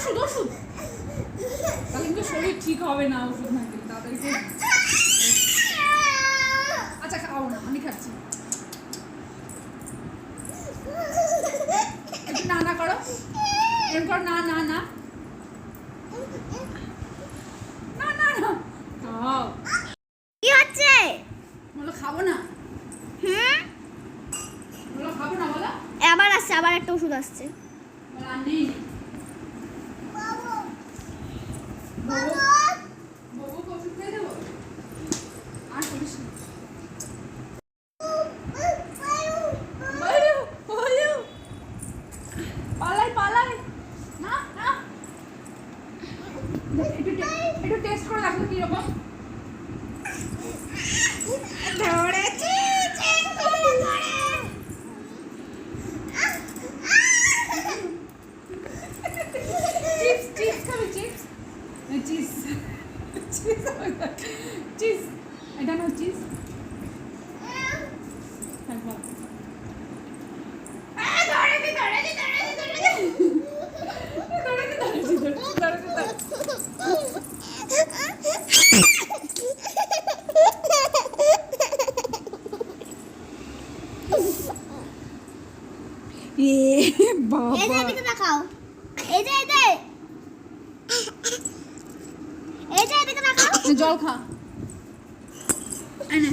ওষুধ ওষুধ তাহলে কিন্তু শরীর ঠিক হবে না ওষুধ না খেলে তাড়াতাড়ি করে। আচ্ছা খাও না, আমি খাচ্ছি। একটু না না করো, এরকম করো, না না না না না না খাও। কি হচ্ছে? বলো খাবো না, বলো খাবো না, বলো। আবার আসছে, আবার একটা ওষুধ আসছে। বলো আর নেই। বাবুকে ওষুধ খেয়ে দেবো, আর করিস না। পালাই পালাই, না না একটু টেস্ট করে দেখো কিরকম। ধরেছি চিপস চিপস খাবে, চিপস চিজ চিজ চিজ, এটা না চিজ। বাবা দেখাও, এই যে এদিকে দেখাও। জল খা, এনে